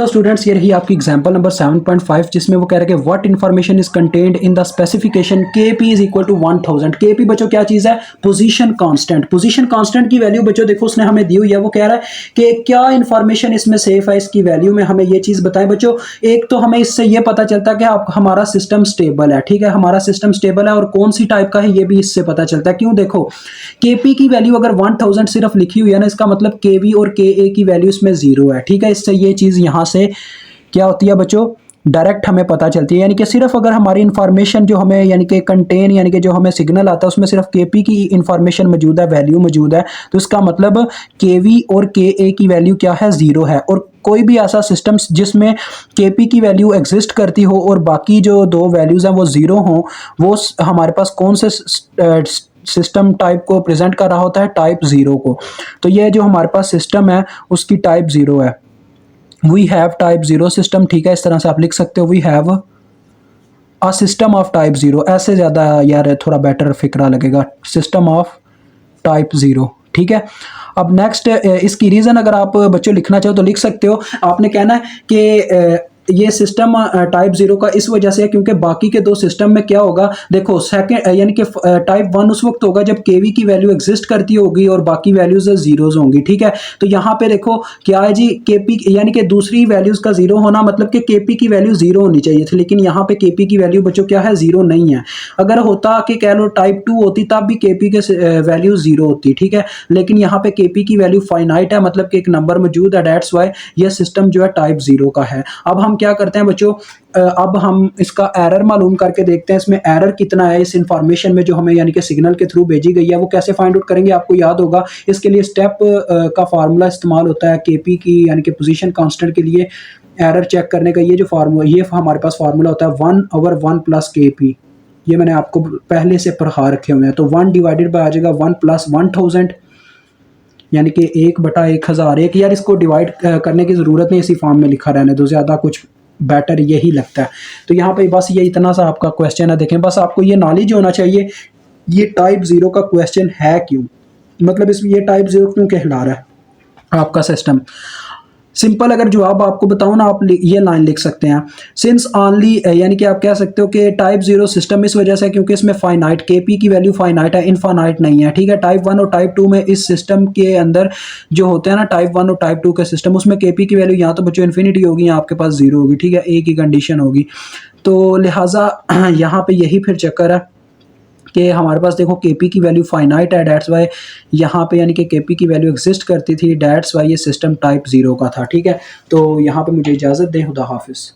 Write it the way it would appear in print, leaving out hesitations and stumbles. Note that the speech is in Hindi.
तो स्टूडेंट्स ये रही आपकी एग्जांपल नंबर 7.5 जिसमें वो कह रहे हैं कि what information is contained in the specification KP is equal to 1000। KP बच्चों क्या चीज़ है? Position constant. पोजीशन कांस्टेंट की वैल्यू बच्चों देखो उसने हमें दी हुई है। वो कह रहा है कि क्या इन्फॉर्मेशन इसमें सेफ है, इसकी वैल्यू में हमें ये चीज़ बताएं बच्चों। एक तो हमें इससे ये पता चलता है कि आप हमारा सिस्टम स्टेबल है, ठीक है, हमारा सिस्टम स्टेबल है और कौन सी टाइप का है ये भी इससे पता चलता है। क्यों? देखो केपी की वैल्यू अगर 1000 सिर्फ लिखी हुई है ना, इसका मतलब केवी और के ए की वैल्यू इसमें 0 है, ठीक है। इससे ये चीज़ यहाँ से क्या होती है बच्चों, डायरेक्ट हमें पता चलती है। यानी कि सिर्फ अगर हमारी इंफॉर्मेशन जो हमें यानी कि कंटेन यानी कि जो हमें सिग्नल आता है उसमें सिर्फ केपी की इंफॉर्मेशन मौजूद है, वैल्यू मौजूद है, तो इसका मतलब केवी और के ए की वैल्यू क्या है? 0 है। और कोई भी ऐसा सिस्टम जिसमें केपी की वैल्यू एग्जिस्ट करती हो और बाकी जो दो वैल्यूज़ हैं वो 0 हो, वो हमारे पास कौन से सिस्टम टाइप को प्रेजेंट कर रहा होता है? टाइप 0 को। तो ये जो हमारे पास सिस्टम है उसकी टाइप 0 है। वी हैव टाइप 0 सिस्टम, ठीक है, इस तरह से आप लिख सकते हो we have a system of type 0। ऐसे ज़्यादा यार थोड़ा बेटर फिक्रा लगेगा, सिस्टम ऑफ टाइप 0, ठीक है। अब नेक्स्ट इसकी रीज़न अगर आप बच्चों लिखना चाहो तो लिख सकते हो। आपने कहना है कि ये सिस्टम टाइप 0 का इस वजह से है क्योंकि बाकी के दो सिस्टम में क्या होगा, देखो सेकंड यानी कि टाइप 1 उस वक्त होगा जब केवी की वैल्यू एग्जिस्ट करती होगी और बाकी वैल्यूज जीरोज होंगी, ठीक है। तो यहाँ पे देखो क्या है जी, केपी यानी कि दूसरी वैल्यूज का 0 होना मतलब कि केपी की वैल्यू 0 होनी चाहिए थी, लेकिन यहाँ पे केपी की वैल्यू बच्चों क्या है? 0 नहीं है। अगर होता कि कह लो टाइप 2 होती तब भी केपी के वैल्यू 0 होती, ठीक है, लेकिन यहाँ पे केपी की वैल्यू फाइनाइट है, मतलब कि एक नंबर मौजूद है, डेट्स वाई ये सिस्टम जो है टाइप 0 का है। अब हम क्या करते हैं बच्चों, अब हम इसका एरर मालूम करके देखते हैं इसमें एरर कितना है इस इंफॉर्मेशन में जो हमें यानी कि सिग्नल के थ्रू भेजी गई है। वो कैसे फाइंड आउट करेंगे आपको याद होगा, इसके लिए स्टेप का फार्मूला इस्तेमाल होता है केपी की यानी कि पोजीशन कांस्टेंट के लिए एरर चेक करने का। ये जो फार्मूला, ये हमारे पास फार्मूला होता है 1/1 प्लस केपी। ये मैंने आपको पहले से पढ़ा रखे हुए हैं। तो 1 डिवाइडेड बाय आ जाएगा 1 प्लस 1000 यानी कि 1/1000। एक यार इसको डिवाइड करने की ज़रूरत नहीं, इसी फॉर्म में लिखा रहने दो, ज़्यादा कुछ बेटर यही लगता है। तो यहाँ पे बस ये इतना सा आपका क्वेश्चन है। देखें बस आपको ये नॉलेज होना चाहिए ये टाइप 0 का क्वेश्चन है क्यों, मतलब इसमें ये टाइप 0 क्यों कहला रहा है आपका सिस्टम। सिंपल अगर जवाब आपको बताऊं ना, आप ये लाइन लिख सकते हैं, सिंस ओनली यानी कि आप कह सकते हो कि टाइप 0 सिस्टम इस वजह से क्योंकि इसमें फाइनाइट केपी की वैल्यू फाइनाइट है, इनफाइनाइट नहीं है, ठीक है। टाइप 1 और टाइप 2 में इस सिस्टम के अंदर जो होते हैं ना टाइप 1 और टाइप 2 के सिस्टम, उसमें केपी की वैल्यू यहाँ तो बच्चों इन्फिनिटी होगी, यहाँ आपके पास 0 होगी, ठीक है, एक ही कंडीशन होगी। तो लिहाजा यहाँ पे यही फिर चक्कर है कि हमारे पास देखो केपी की वैल्यू फाइनाइट है, डेट्स वाई यहाँ पे यानी कि केपी की वैल्यू एग्जिस्ट करती थी, डेट्स वाई ये सिस्टम टाइप 0 का था, ठीक है। तो यहाँ पे मुझे इजाज़त दें, खुदा हाफिज़।